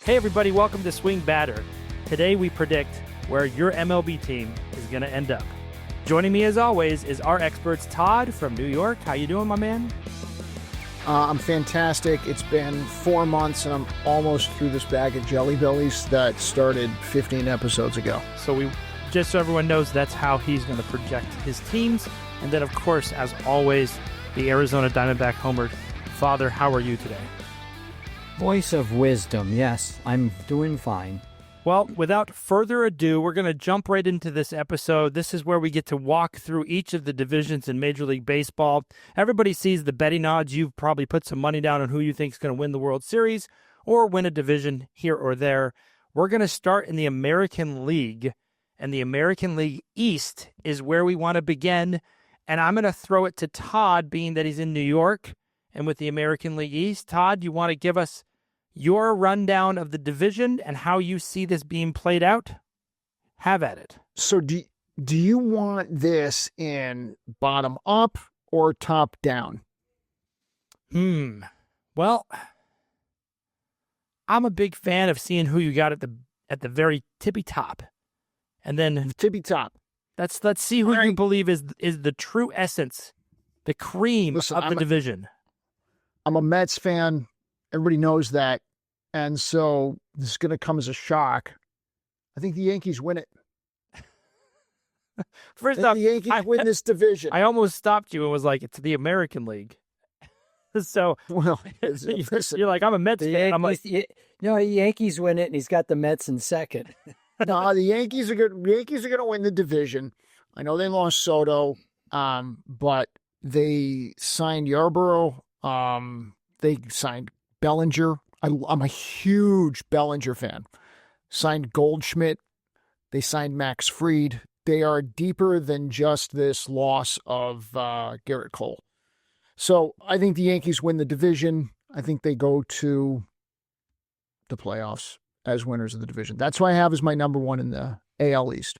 Hey everybody, welcome to SwingBadder. Today we predict where your MLB team is going to end up. Joining me as always is our experts, Todd from New York. How you doing, my man? I'm fantastic. It's been 4 months and I'm almost through this bag of Jelly Bellies that started 15 episodes ago. So just so everyone knows, that's how he's going to project his teams. And then of course, as always, the Arizona Diamondback homer. Father, how are you today? Voice of wisdom. Yes, I'm doing fine. Well, without further ado, we're going to jump right into this episode. This is where we get to walk through each of the divisions in Major League Baseball. Everybody sees the betting odds. You've probably put some money down on who you think is going to win the World Series or win a division here or there. We're going to start in the American League, and the American League East is where we want to begin. And I'm going to throw it to Todd, being that he's in New York and with the American League East. Todd, you want to give us your rundown of the division and how you see this being played out? Have at it. So do you want this in bottom up or top down? Well, I'm a big fan of seeing who you got at the very tippy top. And then Tippy top. let's see who you believe is the true essence, the cream of the division. I'm a Mets fan. Everybody knows that. And so this is going to come as a shock. I think the Yankees win it. First off, the Yankees win this division. I almost stopped you and was like, it's the American League. So Well, you're like, I'm a Mets fan. I'm like, Yankees win it, and he's got the Mets in second. no, the Yankees are going to win the division. I know they lost Soto, but they signed Yarborough. They signed Bellinger. I'm a huge Bellinger fan. Signed Goldschmidt. They signed Max Fried. They are deeper than just this loss of Garrett Cole. So I think the Yankees win the division. I think they go to the playoffs as winners of the division. That's who I have as my number one in the AL East.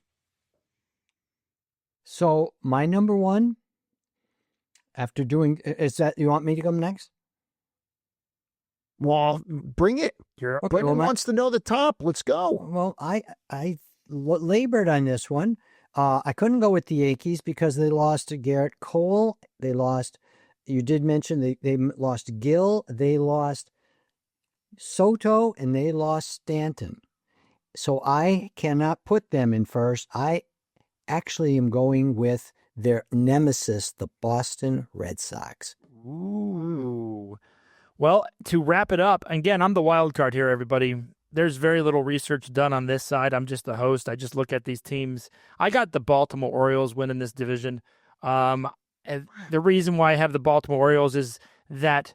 So my number one, after doing, is that, you want me to come next? Well, bring it. Brendan wants to know the top. Let's go. Well, I labored on this one. I couldn't go with the Yankees because they lost to Garrett Cole. They lost, you did mention they lost Gill. They lost Soto, and they lost Stanton. So I cannot put them in first. I actually am going with their nemesis, the Boston Red Sox. Ooh. Well, to wrap it up, again, I'm the wild card here, everybody. There's very little research done on this side. I'm just the host. I just look at these teams. I got the Baltimore Orioles winning this division. And the reason why I have the Baltimore Orioles is that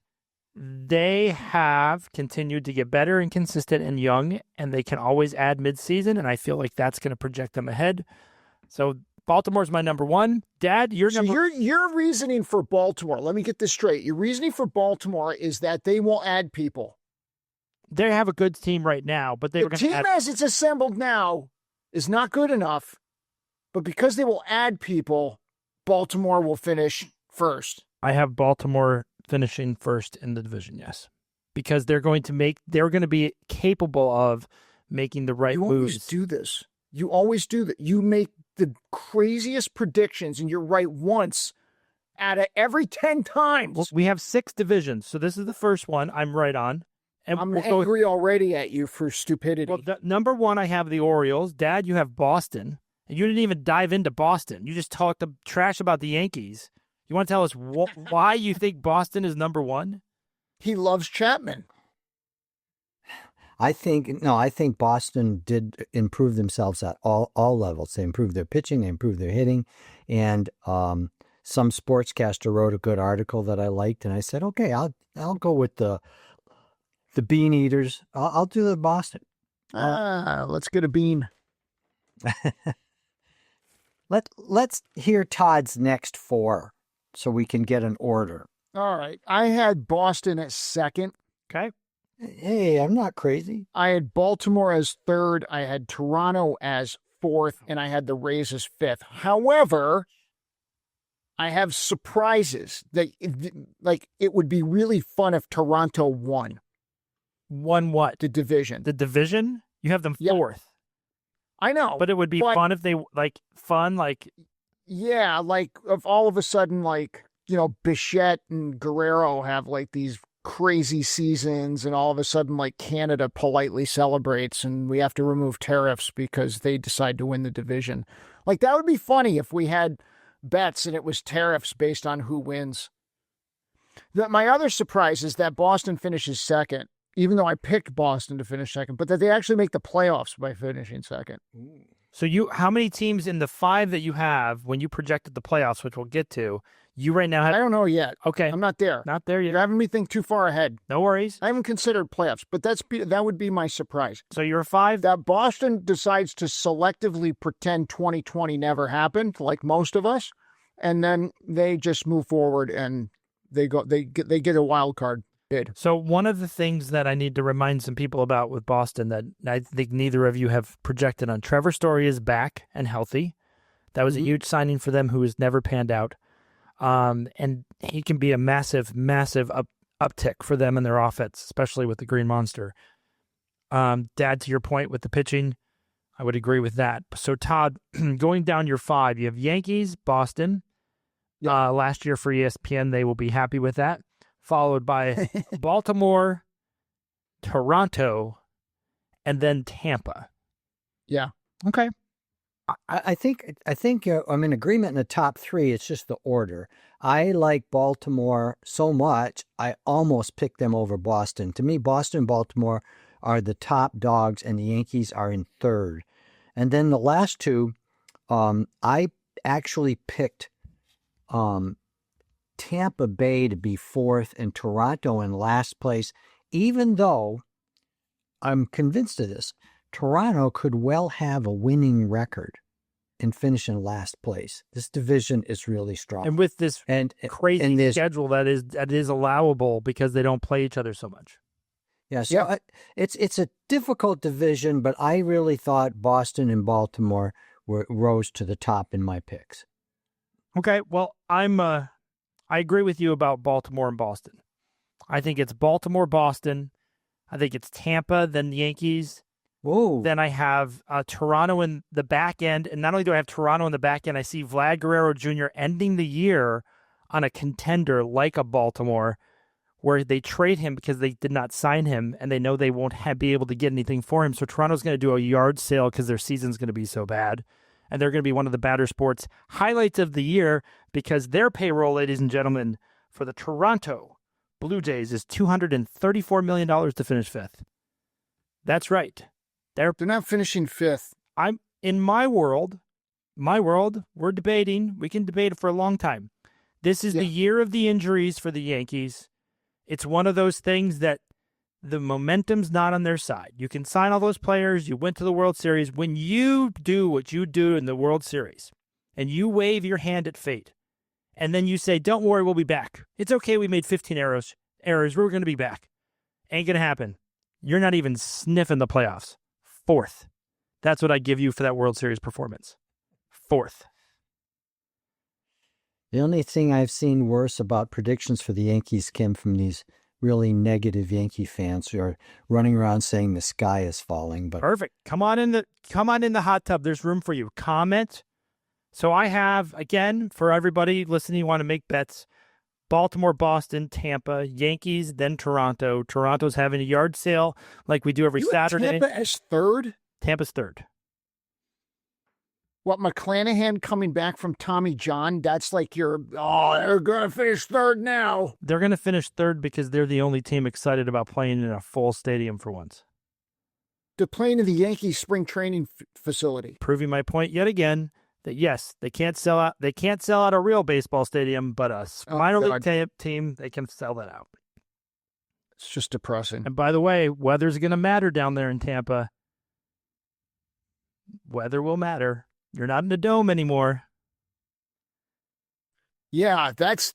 they have continued to get better and consistent and young, and they can always add midseason, and I feel like that's going to project them ahead. So Baltimore's my number one. Dad, your reasoning for Baltimore, let me get this straight. Your reasoning for Baltimore is that they will add people. They have a good team right now, but the team as it's assembled now is not good enough. But because they will add people, Baltimore will finish first. I have Baltimore finishing first in the division, yes. Because they're going to be capable of making the right moves. You always do this. You always do that. You make the craziest predictions, and you're right once out of every 10 times. Well, we have 6 divisions, so this is the first one I'm right on. And I'm angry already at you for stupidity. Well, number one, I have the Orioles. Dad, you have Boston. And you didn't even dive into Boston. You just talked trash about the Yankees. You want to tell us why you think Boston is number one? He loves Chapman. I think Boston did improve themselves at all levels. They improved their pitching, they improved their hitting, and some sportscaster wrote a good article that I liked, and I said, okay, I'll go with the Bean Eaters. I'll do the Boston. Let's get a bean. Let's hear Todd's next 4 so we can get an order. All right. I had Boston at second. Okay. Hey, I'm not crazy. I had Baltimore as third. I had Toronto as fourth, and I had the Rays as fifth. However, I have surprises that, like, it would be really fun if Toronto won. Won what? the division. The division? You have them Yeah. fourth. I know. But it would be fun if they, like, Yeah, like if all of a sudden, like, Bichette and Guerrero have like these crazy seasons, and all of a sudden, like, Canada politely celebrates and we have to remove tariffs because they decide to win the division. Like, that would be funny if we had bets and it was tariffs based on who wins. My other surprise is that Boston finishes second, even though I picked Boston to finish second, but that they actually make the playoffs by finishing second. So how many teams in the 5 that you have when you projected the playoffs, which we'll get to, you right now I have? don't know yet. Okay. I'm not there. Not there yet. You're having me think too far ahead. No worries. I haven't considered playoffs, but that would be my surprise. So you're 5? That Boston decides to selectively pretend 2020 never happened, like most of us, and then they just move forward and they get a wild card bid. So one of the things that I need to remind some people about with Boston that I think neither of you have projected on, Trevor Story is back and healthy. That was a huge signing for them who has never panned out. And he can be a massive, massive uptick for them in their offense, especially with the Green Monster. Dad, to your point with the pitching, I would agree with that. So Todd, going down your 5, you have Yankees, Boston. Last year for ESPN, they will be happy with that. Followed by Baltimore, Toronto, and then Tampa. Yeah. Okay. I think I'm in agreement in the top 3. It's just the order. I like Baltimore so much, I almost picked them over Boston. To me, Boston and Baltimore are the top dogs, and the Yankees are in 3rd. And then the last 2, I actually picked Tampa Bay to be 4th and Toronto in last place, even though I'm convinced of this. Toronto could well have a winning record and finish in last place. This division is really strong. And with this crazy and schedule that is allowable because they don't play each other so much. Yeah, so it's a difficult division, but I really thought Boston and Baltimore rose to the top in my picks. Okay, well, I agree with you about Baltimore and Boston. I think it's Baltimore, Boston. I think it's Tampa, then the Yankees. Whoa. Then I have Toronto in the back end. And not only do I have Toronto in the back end, I see Vlad Guerrero Jr. ending the year on a contender like a Baltimore, where they trade him because they did not sign him and they know they won't be able to get anything for him. So Toronto's going to do a yard sale because their season's going to be so bad. And they're going to be one of the Batter Sports highlights of the year because their payroll, ladies and gentlemen, for the Toronto Blue Jays is $234 million to finish 5th. That's right. They're not finishing 5th. I'm in my world, we're debating. We can debate it for a long time. This is the year of the injuries for the Yankees. It's one of those things that the momentum's not on their side. You can sign all those players. You went to the World Series. When you do what you do in the World Series and you wave your hand at fate and then you say, don't worry, we'll be back. It's okay. We made 15 errors. We're going to be back. Ain't going to happen. You're not even sniffing the playoffs. 4th. That's what I give you for that World Series performance. 4th. The only thing I've seen worse about predictions for the Yankees came from these really negative Yankee fans who are running around saying the sky is falling. But perfect. Come on in the hot tub. There's room for you. Comment. So I have, again, for everybody listening, you want to make bets, Baltimore, Boston, Tampa, Yankees, then Toronto. Toronto's having a yard sale like we do every Saturday. Tampa as 3rd? Tampa's 3rd. What, McClanahan coming back from Tommy John? That's like they're going to finish 3rd now. They're going to finish 3rd because they're the only team excited about playing in a full stadium for once. They're playing in the Yankees spring training facility. Proving my point yet again that yes, they can't sell out. They can't sell out a real baseball stadium, but a minor league team, they can sell that out. It's just depressing. And by the way, weather's going to matter down there in Tampa. Weather will matter. You're not in the dome anymore. Yeah, it's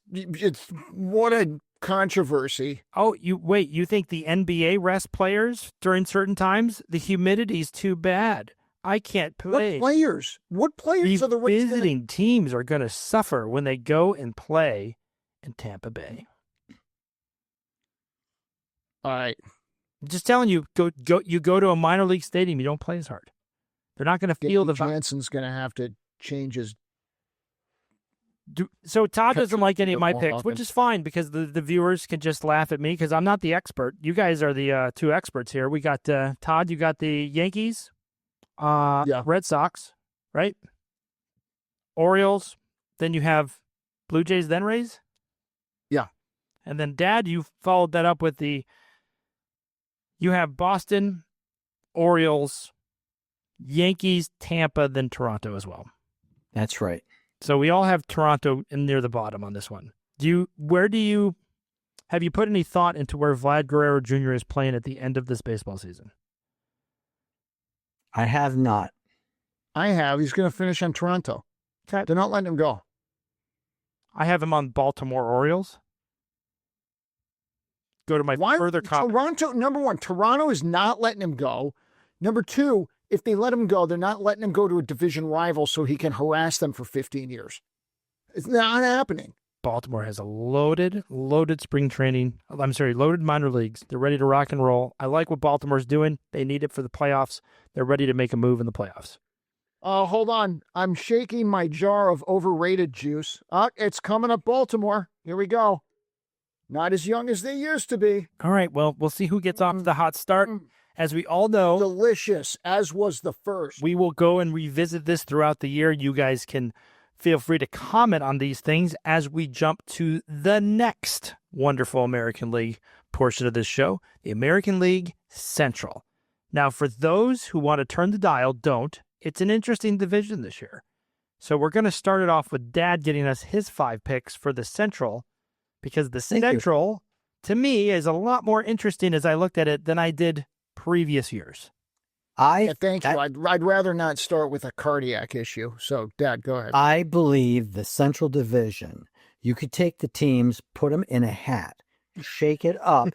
what a controversy. Oh, you think the NBA rests players during certain times? The humidity's too bad. I can't play. What players? What players are the visiting teams are going to suffer when they go and play in Tampa Bay? All right. Just telling you, you go to a minor league stadium, you don't play as hard. They're not going to feel the vibe. Jansen's going to have to change his. So Todd doesn't like any of my picks, which is fine because the viewers can just laugh at me because I'm not the expert. You guys are the two experts here. We got Todd. You got the Yankees, Red Sox, right? Orioles. Then you have Blue Jays, then Rays. Yeah, and then Dad, you followed that up with you have Boston, Orioles, Yankees, Tampa, then Toronto as well. That's right. So we all have Toronto near the bottom on this one. Have you put any thought into where Vlad Guerrero Jr. is playing at the end of this baseball season? I have not. I have. He's going to finish on Toronto. Okay. They're not letting him go. I have him on Baltimore Orioles. Go to my further comment. Toronto, number one, Toronto is not letting him go. Number two, if they let him go, they're not letting him go to a division rival so he can harass them for 15 years. It's not happening. Baltimore has a loaded spring training. Loaded minor leagues. They're ready to rock and roll. I like what Baltimore's doing. They need it for the playoffs. They're ready to make a move in the playoffs. Hold on. I'm shaking my jar of overrated juice. It's coming up Baltimore. Here we go. Not as young as they used to be. All right, well, we'll see who gets off to the hot start. As we all know, delicious, as was the first. We will go and revisit this throughout the year. You guys can feel free to comment on these things as we jump to the next wonderful American League portion of this show, the American League Central. Now, for those who want to turn the dial, don't. It's an interesting division this year. So we're going to start it off with Dad getting us his 5 picks for the Central, because the Central, to me, is a lot more interesting as I looked at it than I did previous years. Thank you. I'd rather not start with a cardiac issue. So, Dad, go ahead. I believe the Central Division, you could take the teams, put them in a hat, shake it up,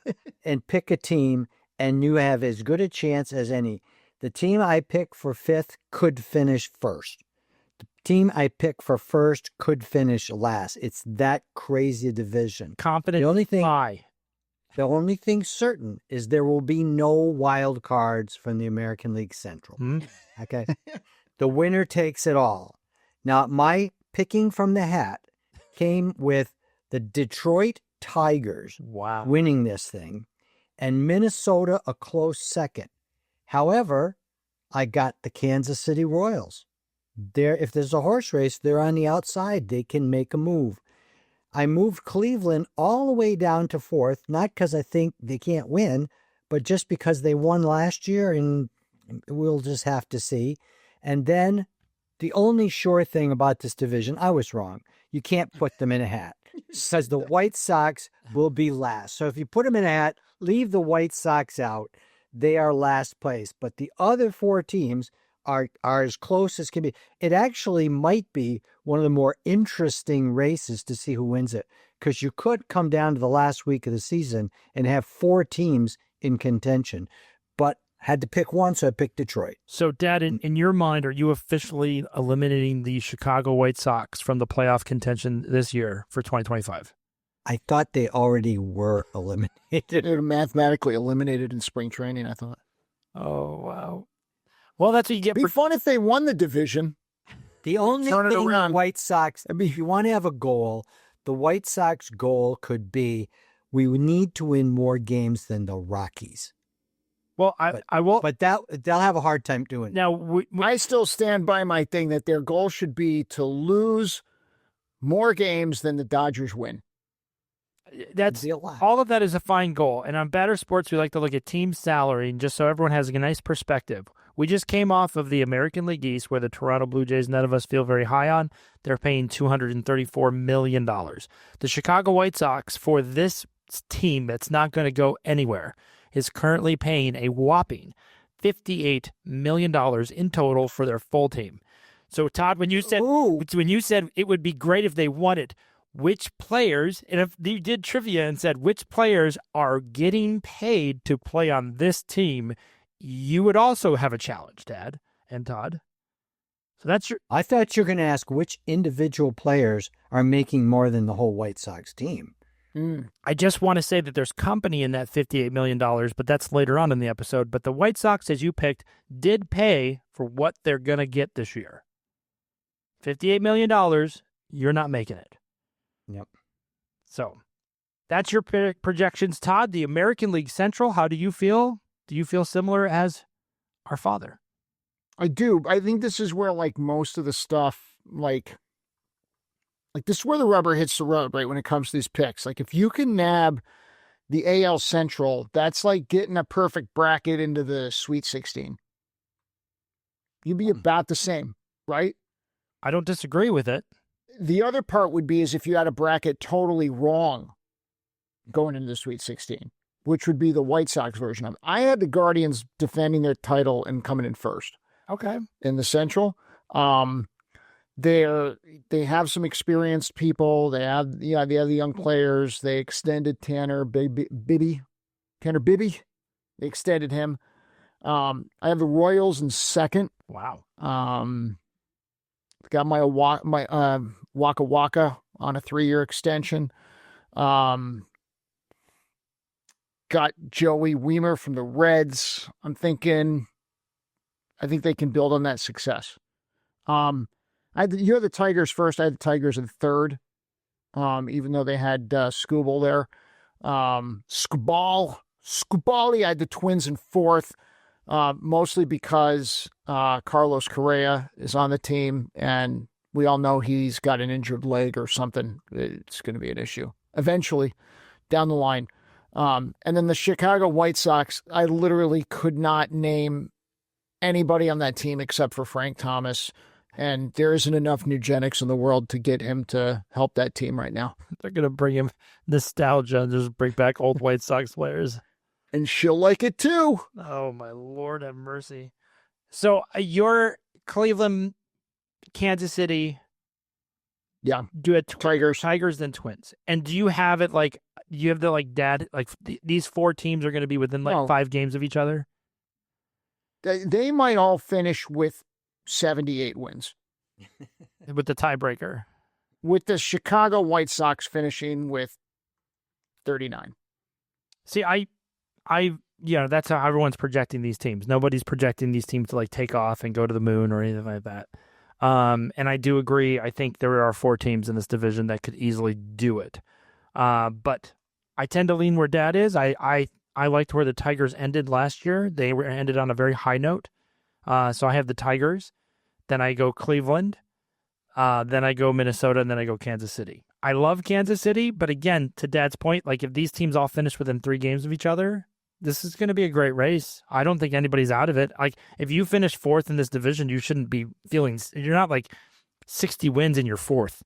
and pick a team, and you have as good a chance as any. The team I pick for 5th could finish first. The team I pick for first could finish last. It's that crazy division. Confident. The only thing certain is there will be no wild cards from the American League Central. Okay. The winner takes it all. Now, my picking from the hat came with the Detroit Tigers winning this thing and Minnesota a close second. However, I got the Kansas City Royals. If there's a horse race, they're on the outside. They can make a move. I moved Cleveland all the way down to 4th, not because I think they can't win, but just because they won last year, and we'll just have to see. And then the only sure thing about this division, I was wrong. You can't put them in a hat because the White Sox will be last. So if you put them in a hat, leave the White Sox out. They are last place. But the other 4 teams are as close as can be. It actually might be one of the more interesting races to see who wins it, because you could come down to the last week of the season and have 4 teams in contention, but had to pick one, so I picked Detroit. So, Dad, in your mind, are you officially eliminating the Chicago White Sox from the playoff contention this year for 2025? I thought they already were eliminated. They were mathematically eliminated in spring training, I thought. Oh, wow. Well, that's what you get. It'd be fun if they won the division. The only thing the White Sox, if you want to have a goal, the White Sox goal could be we need to win more games than the Rockies. Well, I will. But they'll have a hard time doing it. Now, I still stand by my thing that their goal should be to lose more games than the Dodgers win. That's all of that is a fine goal. And on Batter Sports, we like to look at team salary, and just so everyone has a nice perspective. We just came off of the American League East, where the Toronto Blue Jays, none of us feel very high on. They're paying $234 million. The Chicago White Sox, for this team that's not going to go anywhere, is currently paying a whopping $58 million in total for their full team. So, Todd, when you said it would be great if they won it, which players, and if you did trivia and said which players are getting paid to play on this team, you would also have a challenge, Dad and Todd. So that's your. I thought you were going to ask which individual players are making more than the whole White Sox team. I just want to say that there's company in that $58 million, but that's later on in the episode. But the White Sox, as you picked, did pay for what they're going to get this year. $58 million, you're not making it. Yep. So that's your projections. Todd, the American League Central, how do you feel? Do you feel similar as our father? I do. I think this is where, like, most of the stuff, like this is where the rubber hits the road, right, when it comes to these picks. Like, if you can nab the AL Central, that's like getting a perfect bracket into the Sweet 16. You'd be about the same, right? I don't disagree with it. The other part would be is if you had a bracket totally wrong going into the Sweet 16, which would be the White Sox version of it. I had the Guardians defending their title and coming in first. Okay. In the Central. They have some experienced people. They have the young players. They extended Tanner Bibby. They extended him. I have the Royals in second. Wow. Got my Waka Waka on a 3-year extension. Got Joey Weimer from the Reds. I think they can build on that success. You had the Tigers first. I had the Tigers in third, even though they had Scooble there. Scubali, I had the Twins in fourth, mostly because Carlos Correa is on the team, and we all know he's got an injured leg or something. It's going to be an issue eventually down the line. And then the Chicago White Sox, I literally could not name anybody on that team except for Frank Thomas, and there isn't enough eugenics in the world to get him to help that team right now. They're going to bring him nostalgia and just bring back old White Sox players. And she'll like it too. Oh, my Lord have mercy. So your Cleveland, Kansas City. Yeah. Do it Tigers then Twins. And do you have it like, you have the like dad, like these 4 teams are going to be within like 5 games of each other? They might all finish with 78 wins. With the tiebreaker. With the Chicago White Sox finishing with 39. See, that's how everyone's projecting these teams. Nobody's projecting these teams to like take off and go to the moon or anything like that. And I do agree. I think there are 4 teams in this division that could easily do it. But I tend to lean where Dad is. I liked where the Tigers ended last year. They ended on a very high note. So I have the Tigers. Then I go Cleveland. Then I go Minnesota, and then I go Kansas City. I love Kansas City, but again, to Dad's point, like if these teams all finish within 3 games of each other, this is going to be a great race. I don't think anybody's out of it. Like if you finish 4th in this division, you shouldn't be feeling, you're not like 60 wins in your 4th.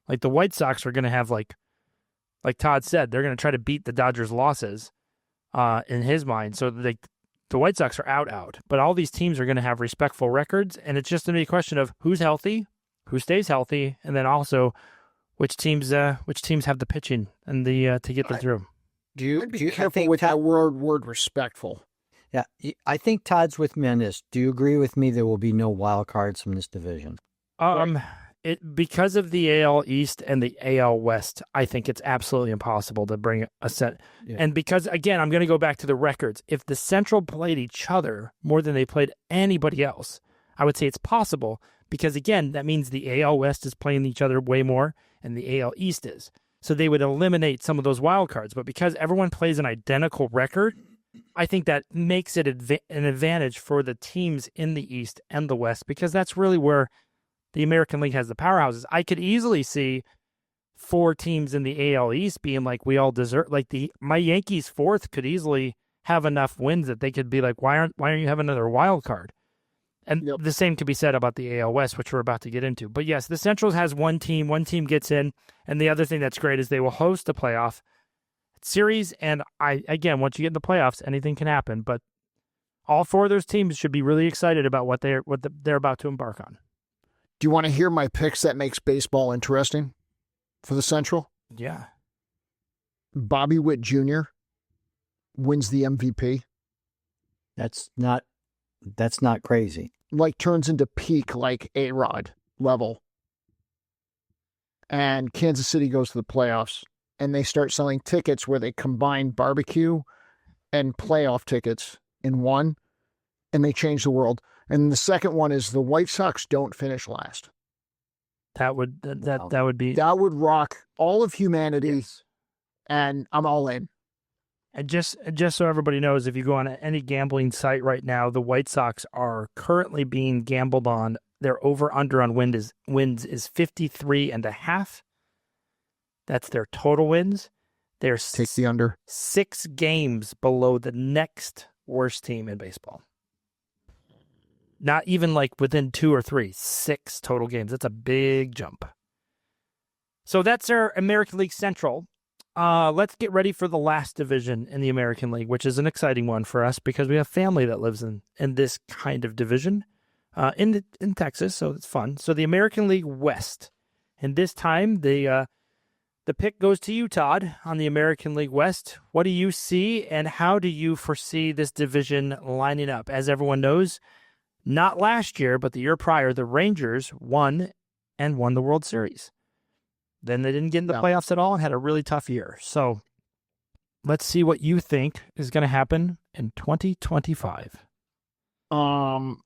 Like the White Sox are going to have like Todd said, they're going to try to beat the Dodgers' losses in his mind. So the White Sox are out, but all these teams are going to have respectful records, and it's just going to be a question of who's healthy, who stays healthy, and then also which teams have the pitching and the to get them through. Do you careful with that word respectful? Yeah, I think Todd's with me on this. Do you agree with me there will be no wild cards from this division? Because of the AL East and the AL West, I think it's absolutely impossible to bring a set. Yeah. And because, again, I'm going to go back to the records. If the Central played each other more than they played anybody else, I would say it's possible. Because, again, that means the AL West is playing each other way more and the AL East is. So they would eliminate some of those wild cards. But because everyone plays an identical record, I think that makes it an advantage for the teams in the East and the West, because that's really where the American League has the powerhouses. I could easily see 4 teams in the AL East being like, we all deserve, like my Yankees 4th could easily have enough wins that they could be like, why aren't you having another wild card? And the same could be said about the AL West, which we're about to get into. But yes, the Central has one team gets in, and the other thing that's great is they will host a playoff series. And again, once you get in the playoffs, anything can happen. But all 4 of those teams should be really excited about what they're about to embark on. Do you want to hear my picks that makes baseball interesting for the Central? Yeah. Bobby Witt Jr. wins the MVP. That's not crazy. Like turns into peak like A-Rod level. And Kansas City goes to the playoffs and they start selling tickets where they combine barbecue and playoff tickets in one, and they change the world. And the second one is the White Sox don't finish last. That would be. That would rock all of humanity, and I'm all in. And just so everybody knows, if you go on any gambling site right now, the White Sox are currently being gambled on. Their over-under on wins is 53.5. That's their total wins. They're Take the under. 6 games below the next worst team in baseball. Not even like within 2 or 3. 6 total games. That's a big jump. So that's our American League Central. Let's get ready for the last division in the American League, which is an exciting one for us because we have family that lives in this kind of division in Texas, so it's fun. So the American League West, and this time the pick goes to you, Todd, on the American League West. What do you see, and how do you foresee this division lining up? As everyone knows, not last year, but the year prior, the Rangers won the World Series. Then they didn't get in the playoffs at all and had a really tough year. So let's see what you think is going to happen in 2025. The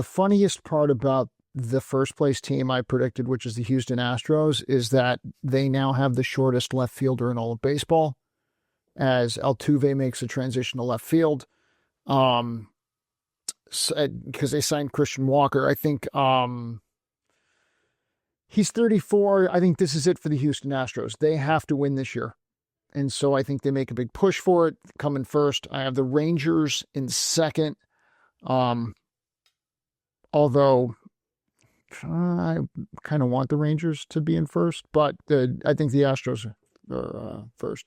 funniest part about the first place team I predicted, which is the Houston Astros, is that they now have the shortest left fielder in all of baseball as Altuve makes a transition to left field. Because they signed Christian Walker. I think he's 34. I think this is it for the Houston Astros. They have to win this year. And so I think they make a big push for it, coming first. I have the Rangers in second. Although I kind of want the Rangers to be in first, but I think the Astros are first.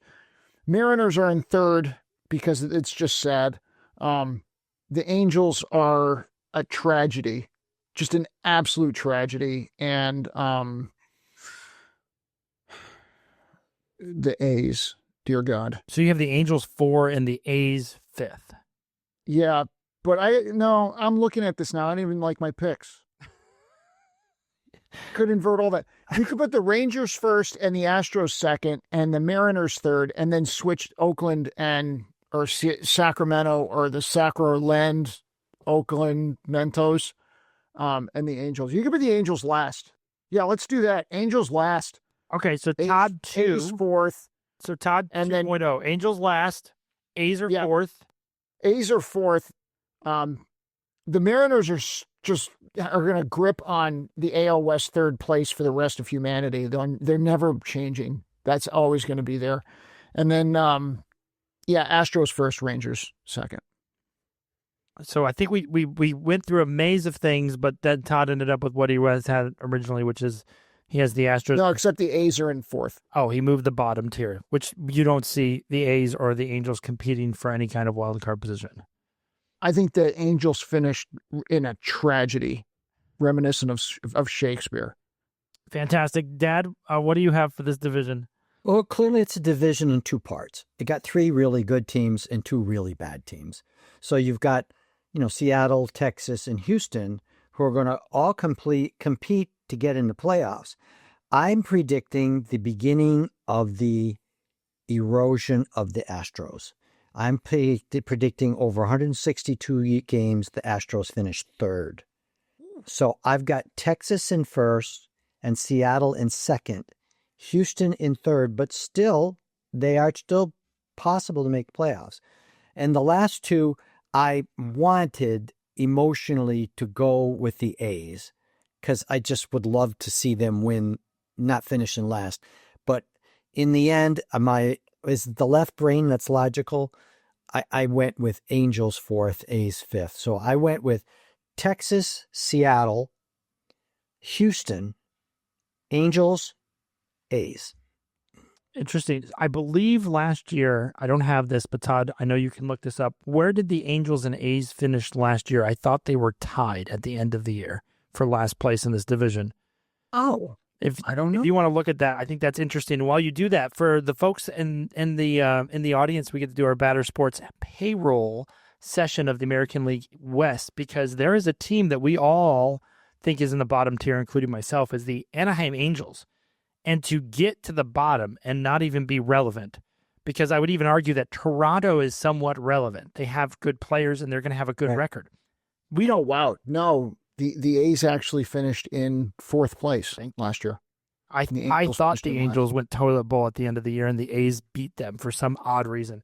Mariners are in third because it's just sad. The Angels are a tragedy, just an absolute tragedy. And the A's, dear God. So you have the Angels 4 and the A's 5th. Yeah, but I'm looking at this now. I don't even like my picks. Could invert all that. You could put the Rangers first and the Astros second and the Mariners third, and then switch Oakland or Sacramento or the Sacroland, Oakland, Mentos, and the Angels. You could put the Angels last. Yeah, let's do that. Angels last. Okay, so Todd 2. A's fourth. So Todd and 2.0. Angels last. A's are fourth. A's are fourth. The Mariners are going to grip on the AL West third place for the rest of humanity. They're never changing. That's always going to be there. And then, Astros first, Rangers second. So I think we went through a maze of things, but then Todd ended up with what he had originally, which is he has the Astros. No, except the A's are in fourth. Oh, he moved the bottom tier, which you don't see the A's or the Angels competing for any kind of wild card position. I think the Angels finished in a tragedy reminiscent of Shakespeare. Fantastic. Dad, what do you have for this division? Well, clearly it's a division in 2 parts. It got 3 really good teams and 2 really bad teams. So you've got, Seattle, Texas, and Houston, who are going to all compete to get in the playoffs. I'm predicting the beginning of the erosion of the Astros. I'm predicting over 162 games, the Astros finish third. So I've got Texas in first and Seattle in second, Houston in third, but they are still possible to make playoffs. And the last 2, I wanted emotionally to go with the A's because I just would love to see them win, not finish in last. But in the end, is the left brain that's logical. I went with Angels fourth, A's fifth. So I went with Texas, Seattle, Houston, Angels, A's. Interesting. I believe last year, I don't have this, but Todd, I know you can look this up. Where did the Angels and A's finish last year? I thought they were tied at the end of the year for last place in this division. Oh. I don't know. If you want to look at that, I think that's interesting. While you do that, for the folks in the audience, we get to do our Batter Sports payroll session of the American League West because there is a team that we all think is in the bottom tier, including myself, is the Anaheim Angels. And to get to the bottom and not even be relevant, because I would even argue that Toronto is somewhat relevant. They have good players and they're going to have a good record. We don't. Wow. No, the A's actually finished in 4th place last year. I thought the Angels went toilet bowl at the end of the year and the A's beat them for some odd reason.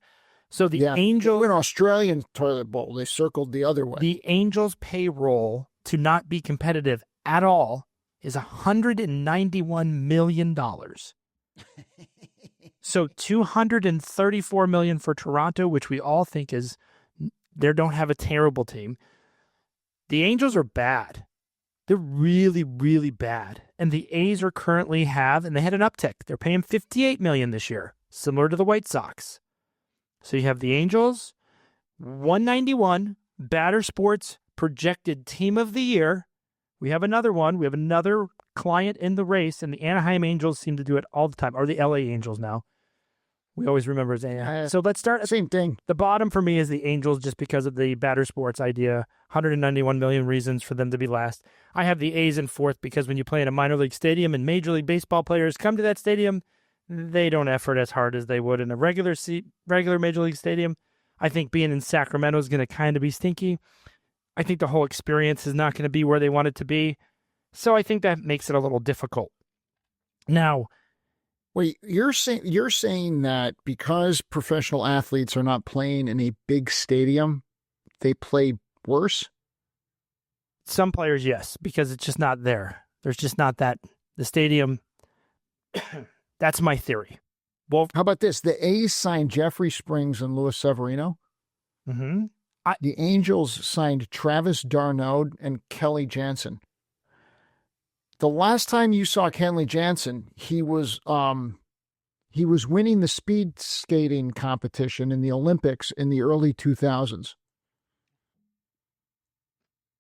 So the Angels... They were an Australian toilet bowl. They circled the other way. The Angels' payroll to not be competitive at all is $191 million. So $234 million for Toronto, which we all think is... They don't have a terrible team. The Angels are bad. They're really, really bad. And the A's are currently and they had an uptick. They're paying $58 million this year, similar to the White Sox. So you have the Angels, 191, Batter Sports projected team of the year. We have another one. We have another client in the race, and the Anaheim Angels seem to do it all the time, or the LA Angels now. We always remember as Anaheim. So let's start. Same thing. The bottom for me is the Angels just because of the Batter Sports idea. 191 million reasons for them to be last. I have the A's in 4th because when you play in a minor league stadium and Major League Baseball players come to that stadium, they don't effort as hard as they would in a regular Major League stadium. I think being in Sacramento is going to kind of be stinky. I think the whole experience is not going to be where they want it to be. So I think that makes it a little difficult. Now, wait, you're saying that because professional athletes are not playing in a big stadium, they play worse? Some players, yes, because it's just not there. There's just not that. The stadium, that's my theory. Well, how about this? The A's signed Jeffrey Springs and Luis Severino. Mm-hmm. The Angels signed Travis d'Arnaud and Kelly Jansen. The last time you saw Kenley Jansen, he was winning the speed skating competition in the Olympics in the early 2000s.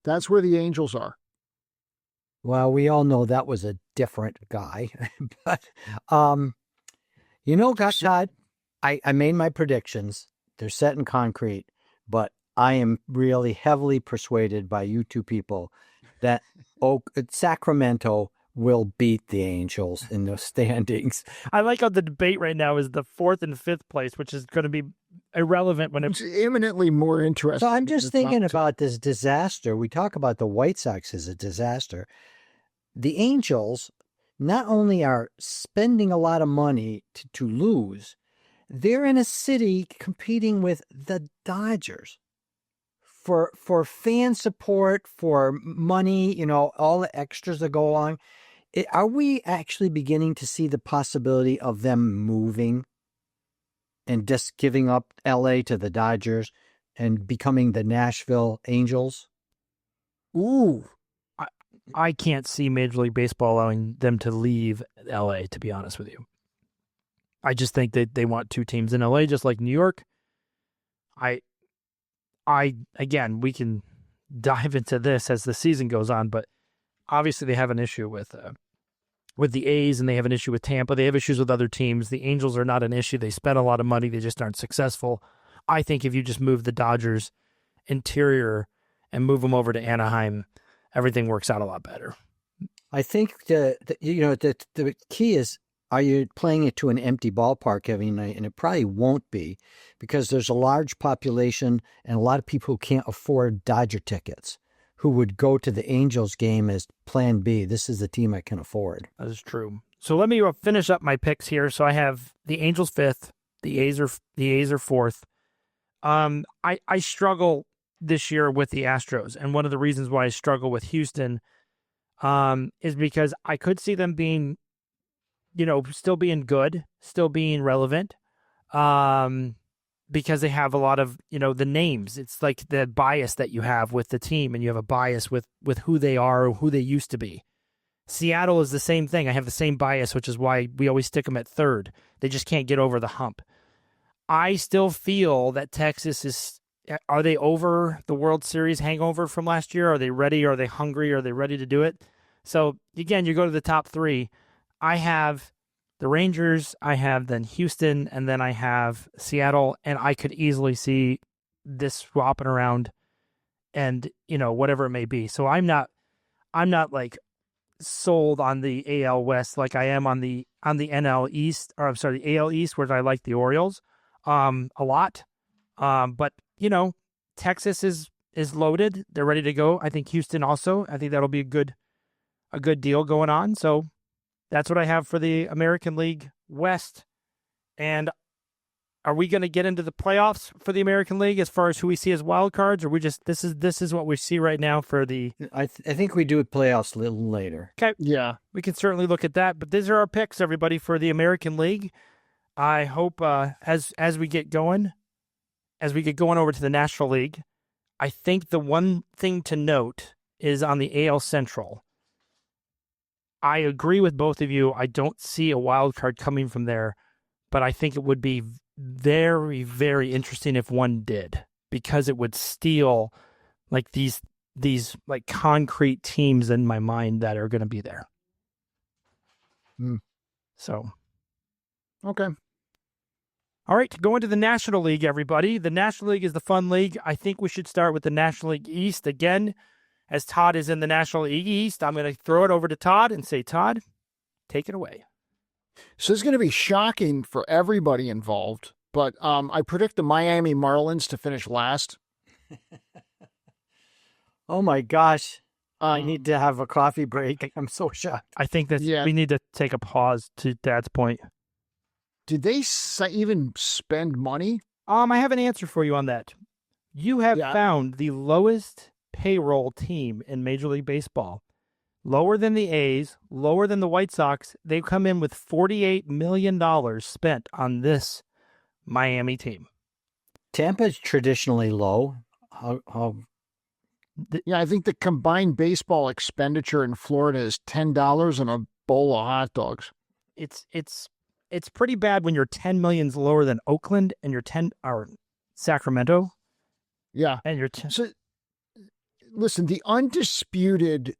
That's where the Angels are. Well, we all know that was a different guy. But, Todd, I made my predictions. They're set in concrete, but I am really heavily persuaded by you two people that Sacramento will beat the Angels in the standings. I like how the debate right now is the 4th and 5th place, which is going to be irrelevant when it's imminently more interesting. So I'm just thinking about this disaster. We talk about the White Sox as a disaster. The Angels not only are spending a lot of money to lose, they're in a city competing with the Dodgers. For fan support, for money, all the extras that go along. Are we actually beginning to see the possibility of them moving and just giving up LA to the Dodgers and becoming the Nashville Angels? Ooh. I can't see Major League Baseball allowing them to leave LA, to be honest with you. I just think that they want 2 teams in LA, just like New York. Again, we can dive into this as the season goes on, but obviously they have an issue with the A's and they have an issue with Tampa. They have issues with other teams. The Angels are not an issue. They spent a lot of money. They just aren't successful. I think if you just move the Dodgers interior and move them over to Anaheim, everything works out a lot better. I think the key is, are you playing it to an empty ballpark every night? And it probably won't be, because there's a large population and a lot of people who can't afford Dodger tickets who would go to the Angels game as plan B. This is the team I can afford. That is true. So let me finish up my picks here. So I have the Angels 5th, the A's are 4th. I struggle this year with the Astros, and one of the reasons why I struggle with Houston is because I could see them being, still being good, still being relevant, because they have a lot of, the names. It's like the bias that you have with the team, and you have a bias with who they are or who they used to be. Seattle is the same thing. I have the same bias, which is why we always stick them at 3rd. They just can't get over the hump. I still feel that Texas are they over the World Series hangover from last year? Are they ready? Are they hungry? Are they ready to do it? So, again, you go to the top 3. I have the Rangers, I have then Houston, and then I have Seattle, and I could easily see this swapping around and, whatever it may be. So I'm not I'm not like sold on the AL West like I am on the NL East, or I'm sorry, the AL East, where I like the Orioles a lot. But Texas is loaded. They're ready to go. I think Houston also. I think that'll be a good deal going on. So that's what I have for the American League West. And are we going to get into the playoffs for the American League as far as who we see as wild cards, or we just this is what we see right now for the? I think we do playoffs a little later. Okay, Yeah. we can certainly look at that. But these are our picks, everybody, for the American League. I hope as we get going over to the National League, I think the one thing to note is on the AL Central. I agree with both of you. I don't see a wild card coming from there, but I think it would be very, very interesting if one did, because it would steal like these like concrete teams in my mind that are going to be there. So, Okay. all right, going to the National League, everybody. The National League is the fun league. I think we should start with the National League East again. As Todd is in the National League East, I'm going to throw it over to Todd and say, Todd, take it away. So this is going to be shocking for everybody involved, but I predict the Miami Marlins to finish last. Oh my gosh. I need to have a coffee break. I'm so shocked. I think that we need to take a pause to Dad's point. Did they even spend money? I have an answer for you on that. You have found the lowest payroll team in Major League Baseball. Lower than the A's, lower than the White Sox. They've come in with $48 million spent on this Miami team. Tampa's traditionally low. Yeah, I think the combined baseball expenditure in Florida is $10 and a bowl of hot dogs. It's pretty bad when you're 10 millions lower than Oakland and you're 10 or Sacramento. Yeah, and you're so. Listen, the undisputed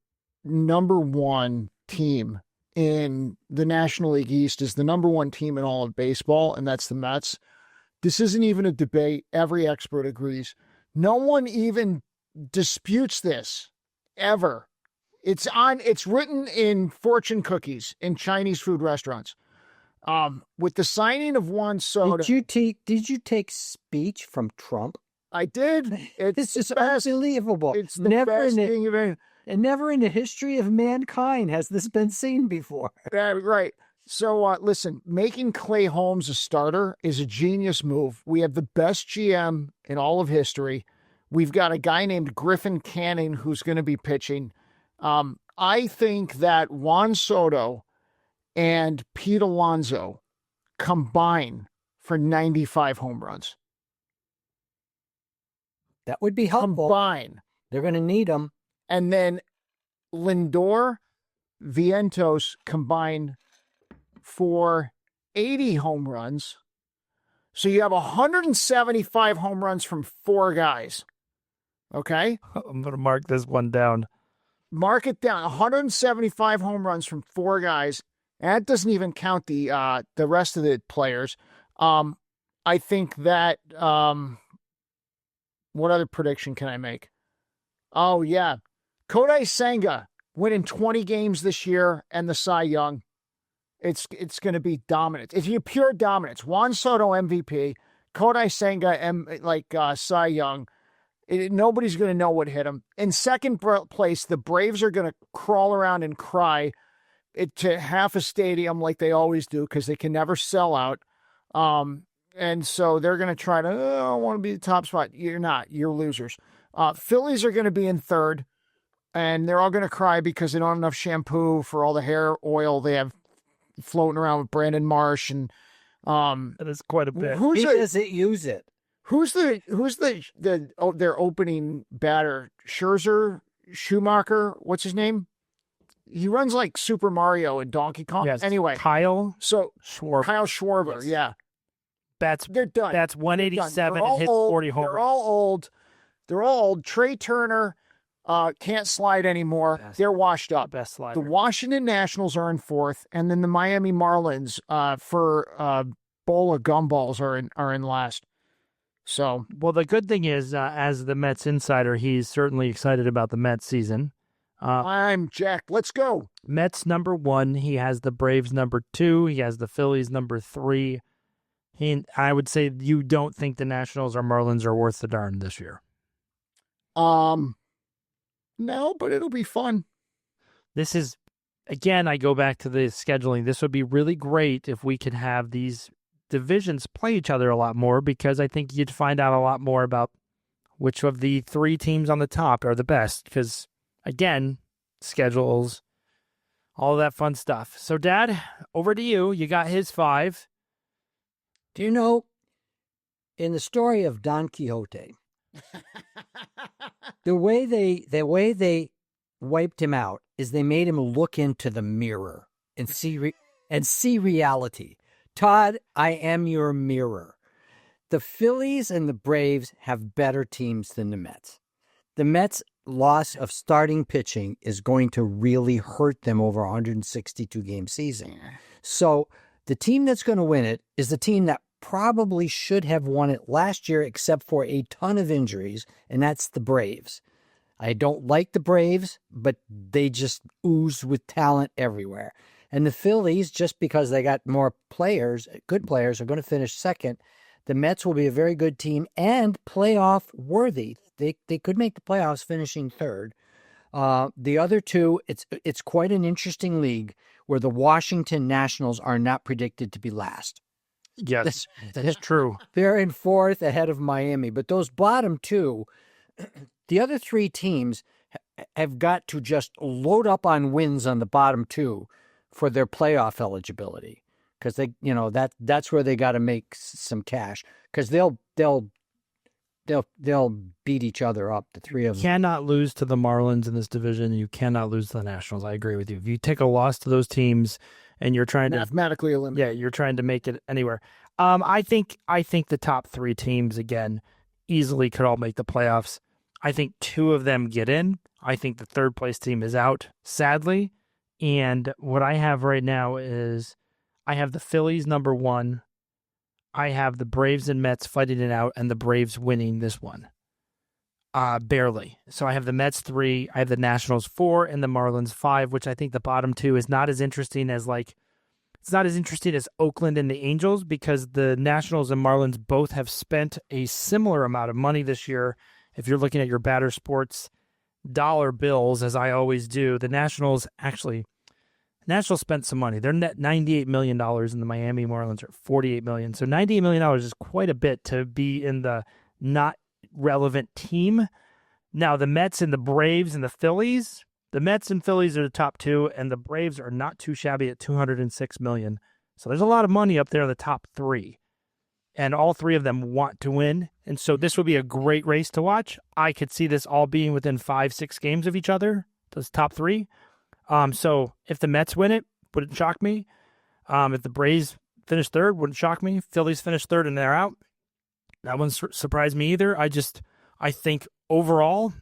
number one team in the National League East is the number one team in all of baseball, and that's the Mets. This isn't even a debate. Every expert agrees. No one even disputes this ever. It's written in fortune cookies in Chinese food restaurants. With the signing of Juan Soto. Did you take speech from Trump? I did. This is unbelievable. It's the best thing you've ever. And never in the history of mankind has this been seen before. Right. So, listen, making Clay Holmes a starter is a genius move. We have the best GM in all of history. We've got a guy named Griffin Canning who's going to be pitching. I think that Juan Soto and Pete Alonso combine for 95 home runs. That would be helpful. Combine. They're going to need them. And then Lindor, Vientos combine for 80 home runs. So you have 175 home runs from four guys. Okay? I'm going to mark this one down. Mark it down. 175 home runs from four guys. And that doesn't even count the rest of the players. I think that what other prediction can I make? Oh, yeah. Kodai Senga winning 20 games this year and the Cy Young. It's going to be dominant. If you pure dominance, Juan Soto MVP, Kodai Senga Cy Young, nobody's going to know what hit him. In second place, the Braves are going to crawl around and cry to half a stadium like they always do because they can never sell out. And so they're going to try to, I want to be the top spot. You're not. You're losers. Phillies are going to be in third, and they're all going to cry because they don't have enough shampoo for all the hair oil they have floating around with Brandon Marsh. And that is quite a bit. He doesn't use it. Who's their opening batter? Schumacher? What's his name? He runs like Super Mario and Donkey Kong. Yes. Anyway, Kyle Schwarber. Yes. Yeah. They're done. That's 187 and hit 40 home runs. They're all old. Trey Turner can't slide anymore. They're washed up. Best slider. The Washington Nationals are in fourth, and then the Miami Marlins for bowl of gumballs are in last. So, well, the good thing is, as the Mets insider, he's certainly excited about the Mets season. I'm Jack. Let's go. Mets number 1. He has the Braves number 2. He has the Phillies number 3. I would say you don't think the Nationals or Marlins are worth the darn this year. No, but it'll be fun. This is, again, I go back to the scheduling. This would be really great if we could have these divisions play each other a lot more, because I think you'd find out a lot more about which of the 3 teams on the top are the best. Because, again, schedules, all that fun stuff. So, Dad, over to you. You got his 5. Do you know, in the story of Don Quixote, the way they wiped him out is they made him look into the mirror and see reality. Todd, I am your mirror. The Phillies and the Braves have better teams than the Mets. The Mets' loss of starting pitching is going to really hurt them over a 162-game season. So the team that's going to win it is the team that probably should have won it last year, except for a ton of injuries, and that's the Braves. I don't like the Braves, but they just ooze with talent everywhere. And the Phillies, just because they got more players, good players, are going to finish second. The Mets will be a very good team and playoff worthy. They could make the playoffs finishing third. The other two, it's quite an interesting league where the Washington Nationals are not predicted to be last. Yes, that's true. They're in 4th ahead of Miami. But those bottom 2, the other 3 teams have got to just load up on wins on the bottom 2 for their playoff eligibility. Because that's where they got to make some cash. Because they'll beat each other up, the 3 of them. You cannot lose to the Marlins in this division. You cannot lose to the Nationals. I agree with you. If you take a loss to those teams and you're trying to mathematically eliminate, yeah, you're trying to make it anywhere. I think the top 3 teams again easily could all make the playoffs. I think 2 of them get in. I think the 3rd place team is out, sadly. And what I have right now is I have the Phillies number 1. I have the Braves and Mets fighting it out, and the Braves winning this one. Barely. So I have the Mets 3, I have the Nationals 4, and the Marlins 5, which I think the bottom 2 is not as interesting as it's not as interesting as Oakland and the Angels, because the Nationals and Marlins both have spent a similar amount of money this year. If you're looking at your Batter Sports dollar bills, as I always do, the Nationals spent some money. They're net $98 million, and the Miami Marlins are $48 million. So $98 million is quite a bit to be in the not relevant team. Now, the Mets and the Braves and the Phillies, the Mets and Phillies are the top 2, and the Braves are not too shabby at $206 million. So there's a lot of money up there in the top 3. And all 3 of them want to win. And so this would be a great race to watch. I could see this all being within 5-6 games of each other, those top 3. So if the Mets win it, wouldn't shock me. If the Braves finish 3rd, wouldn't shock me. Phillies finish 3rd and they're out. That wouldn't surprise me either. I think overall,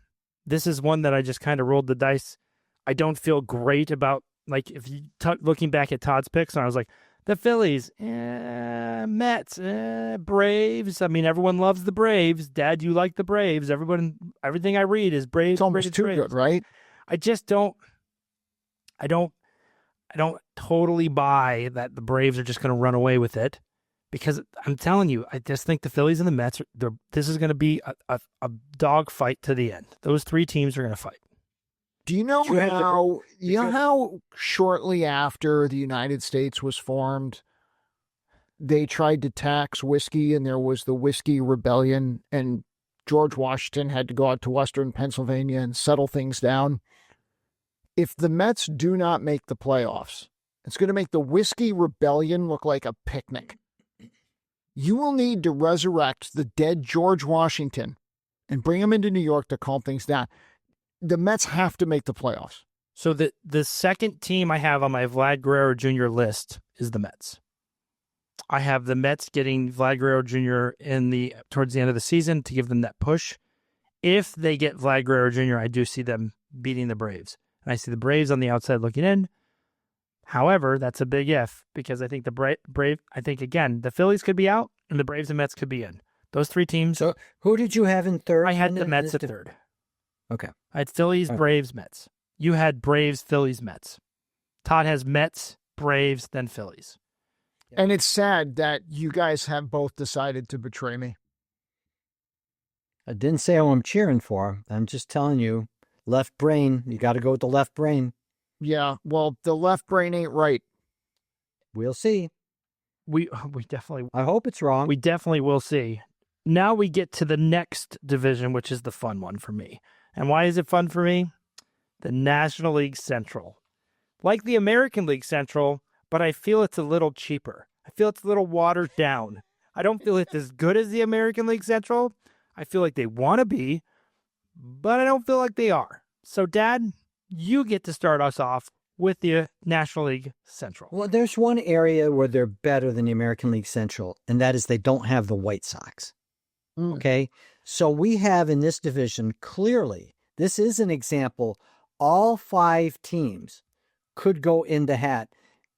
this is one that I just kind of rolled the dice. I don't feel great about, if you looking back at Todd's picks, and I was like, the Phillies, Mets, Braves. I mean, everyone loves the Braves. Dad, you like the Braves. Everything I read is Braves. It's almost Braves, too Braves. good, right? I just don't. I don't totally buy that the Braves are just going to run away with it, because I'm telling you, I just think the Phillies and the Mets, this is going to be a dog fight to the end. Those 3 teams are going to fight. Do you know how shortly after the United States was formed, they tried to tax whiskey, and there was the Whiskey Rebellion, and George Washington had to go out to Western Pennsylvania and settle things down? If the Mets do not make the playoffs, it's going to make the Whiskey Rebellion look like a picnic. You will need to resurrect the dead George Washington and bring him into New York to calm things down. The Mets have to make the playoffs. So the second team I have on my Vlad Guerrero Jr. list is the Mets. I have the Mets getting Vlad Guerrero Jr. towards the end of the season to give them that push. If they get Vlad Guerrero Jr., I do see them beating the Braves. And I see the Braves on the outside looking in. However, that's a big if, because I think again, the Phillies could be out and the Braves and Mets could be in. Those 3 teams. So who did you have in 3rd? I had the Mets at 3rd. Okay. I had Phillies, Braves, Mets. You had Braves, Phillies, Mets. Todd has Mets, Braves, then Phillies. And it's sad that you guys have both decided to betray me. I didn't say who I'm cheering for. I'm just telling you, left brain. You got to go with the left brain. Yeah, well, the left brain ain't right. We'll see. We definitely I hope it's wrong. we definitely will see. Now we get to the next division, which is the fun one for me. And why is it fun for me? The National League Central. Like the American League Central, but I feel it's a little cheaper. I feel it's a little watered down. I don't feel it's as good as the American League Central. I feel like they want to be, but I don't feel like they are. So, Dad, you get to start us off with the National League Central. Well, there's one area where they're better than the American League Central, and that is they don't have the White Sox. Okay? So we have in this division, clearly, this is an example, all 5 teams could go in the hat,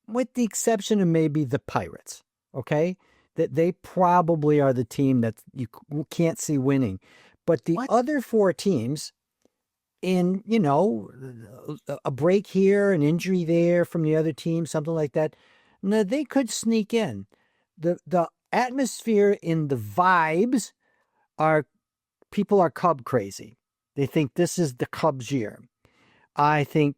with the exception of maybe the Pirates. Okay? That they probably are the team that you can't see winning. But the other 4 teams, in, a break here, an injury there from the other team, something like that, no, they could sneak in. The atmosphere in the vibes are, people are Cub crazy. They think this is the Cubs year. I'm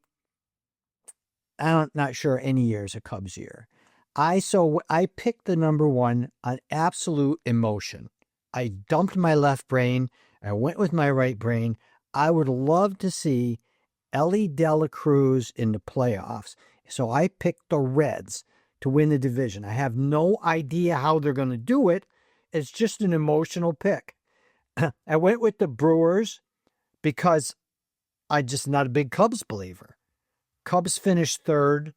not sure any year is a Cubs year. I picked the number 1 on absolute emotion. I dumped my left brain. I went with my right brain. I would love to see Ellie De La Cruz in the playoffs. So I picked the Reds to win the division. I have no idea how they're going to do it. It's just an emotional pick. I went with the Brewers because I'm just not a big Cubs believer. Cubs finished 3rd.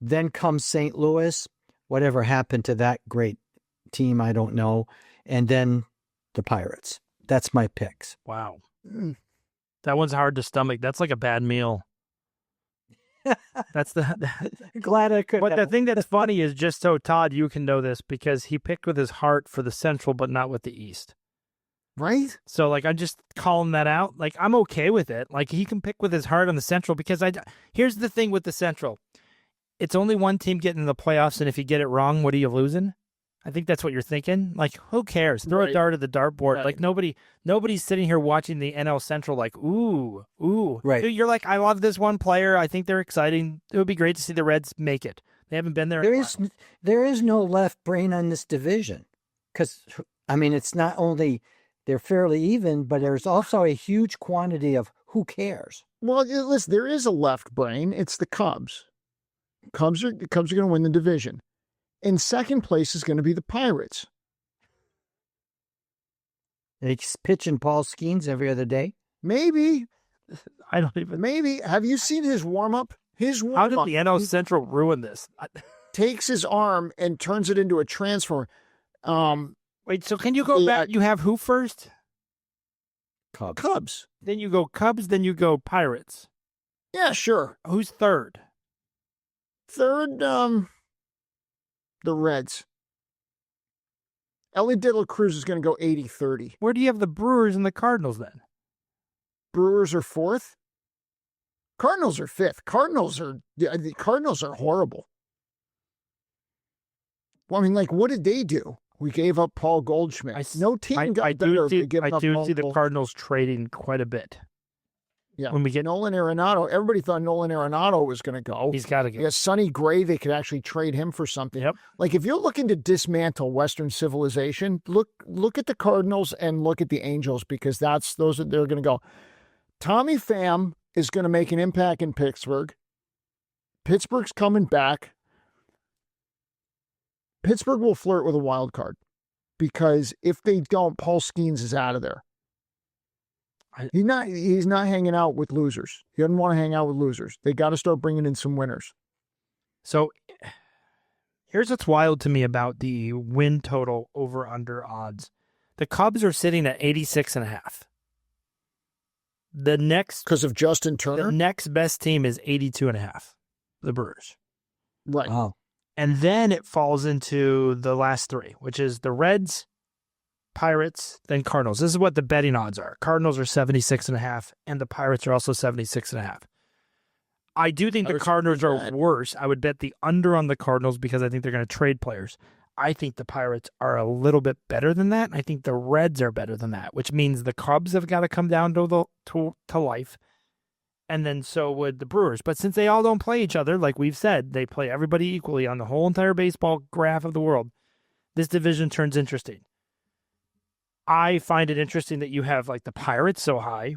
Then comes St. Louis. Whatever happened to that great team, I don't know. And then the Pirates. That's my picks. Wow. That one's hard to stomach. That's like a bad meal. That's Glad I could. But the thing that's funny is, just so Todd, you can know this, because he picked with his heart for the Central, but not with the East. Right? So, I'm just calling that out. I'm okay with it. He can pick with his heart on the Central, because here's the thing with the Central. It's only one team getting in the playoffs, and if you get it wrong, what are you losing? I think that's what you're thinking. Who cares? Throw a dart at the dartboard. Right. Nobody's sitting here watching the NL Central ooh. Right. Dude, you're I love this one player. I think they're exciting. It would be great to see the Reds make it. They haven't been there. There is no left brain on this division. Because, it's not only they're fairly even, but there's also a huge quantity of who cares. Well, listen, there is a left brain. It's the Cubs. Cubs are going to win the division. In second place is going to be the Pirates. They pitching Paul Skeens every other day. Maybe. I don't even. Maybe. Have you seen his warm-up? How did the NL Central ruin this? Takes his arm and turns it into a transformer. Wait, so can you go back? You have who first? Cubs. Then you go Cubs, then you go Pirates. Yeah, sure. Who's third? Third, the Reds. Ellie De La Cruz is going to go 80-30. Where do you have the Brewers and the Cardinals then? Brewers are 4th. Cardinals are 5th. The Cardinals are horrible. Well, what did they do? We gave up Paul Goldschmidt. No team got better if they give up Paul see the Cardinals trading quite a bit. Yeah. When we get Nolan Arenado, everybody thought Nolan Arenado was going to go. He's got to go. Yeah, Sonny Gray, they could actually trade him for something. Yep. If you're looking to dismantle Western civilization, look at the Cardinals and look at the Angels, because they're going to go. Tommy Pham is going to make an impact in Pittsburgh. Pittsburgh's coming back. Pittsburgh will flirt with a wild card, because if they don't, Paul Skeens is out of there. He's not hanging out with losers. He doesn't want to hang out with losers. They got to start bringing in some winners. So here's what's wild to me about the win total over under odds. The Cubs are sitting at 86.5. The next, because of Justin Turner, the next best team is 82.5. The Brewers. Right. Wow. And then it falls into the last 3, which is the Reds, Pirates, then Cardinals. This is what the betting odds are. Cardinals are 76.5, and the Pirates are also 76.5. I do think I the was Cardinals are surprised. worse. I would bet the under on the Cardinals because I think they're going to trade players. I think the Pirates are a little bit better than that. I think the Reds are better than that, which means the Cubs have got to come down to life, and then so would the Brewers. But since they all don't play each other, like we've said, they play everybody equally on the whole entire baseball graph of the world. This division turns interesting. I find it interesting that you have like the Pirates so high.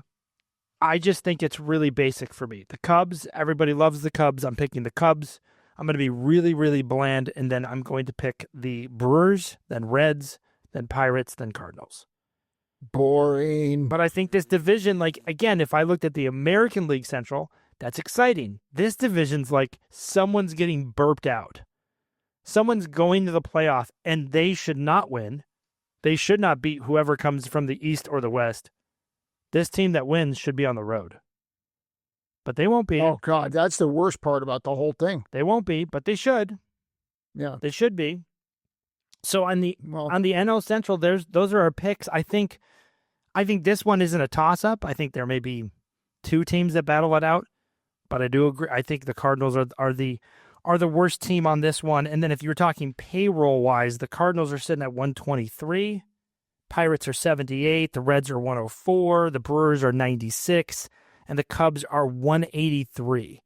I just think it's really basic for me. The Cubs, everybody loves the Cubs. I'm picking the Cubs. I'm going to be really, really bland, and then I'm going to pick the Brewers, then Reds, then Pirates, then Cardinals. Boring. But I think this division, like, again, if I looked at the American League Central, that's exciting. This division's like someone's getting burped out. Someone's going to the playoff, and they should not win. They should not beat whoever comes from the East or the West. This team that wins should be on the road. But they won't be. Oh, God, that's the worst part about the whole thing. They won't be, but they should. Yeah. They should be. So on the Well, NL Central, those are our picks. I think this one isn't a toss-up. I think there may be two teams that battle it out, but I do agree. I think the Cardinals are the worst team on this one. And then if you're talking payroll-wise, the Cardinals are sitting at 123. Pirates are 78, the Reds are 104, the Brewers are 96, and the Cubs are 183.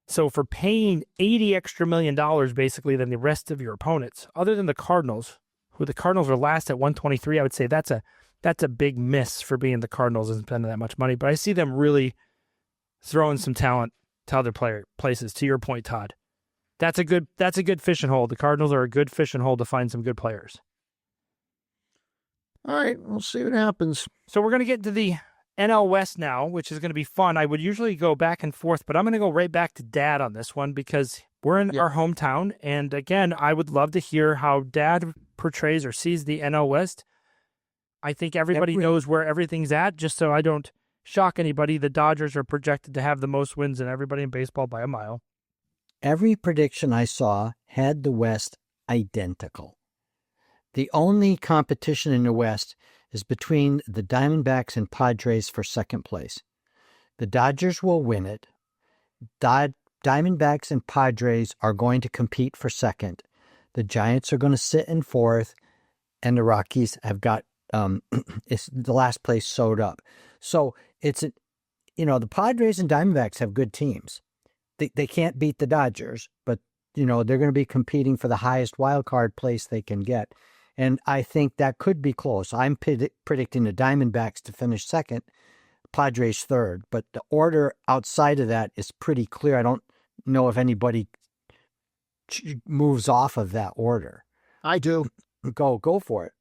So for paying $80 extra million basically than the rest of your opponents, other than the Cardinals, who the Cardinals are last at 123, I would say that's a big miss for being the Cardinals and spending that much money. But I see them really throwing some talent to other places. To your point, Todd, that's a good fishing hole. The Cardinals are a good fishing hole to find some good players. all right, we'll see what happens. So we're going to get to the NL West now, which is going to be fun. I would usually go back and forth, but I'm going to go right back to Dad on this one because we're in our hometown. And again, I would love to hear how Dad portrays or sees the NL West. I think everybody knows where everything's at, just so I don't shock anybody. The Dodgers are projected to have the most wins in everybody in baseball by a mile. Every prediction I saw had the West identical. The only competition in the West is between the Diamondbacks and Padres for second place. The Dodgers will win it. Diamondbacks and Padres are going to compete for second. The Giants are going to sit in fourth, and the Rockies have got it's the last place sewed up. So the Padres and Diamondbacks have good teams. They can't beat the Dodgers, but they're going to be competing for the highest wild card place they can get. And I think that could be close. I'm predicting the Diamondbacks to finish second, Padres third. But the order outside of that is pretty clear. I don't know if anybody moves off of that order. I do. Go for it.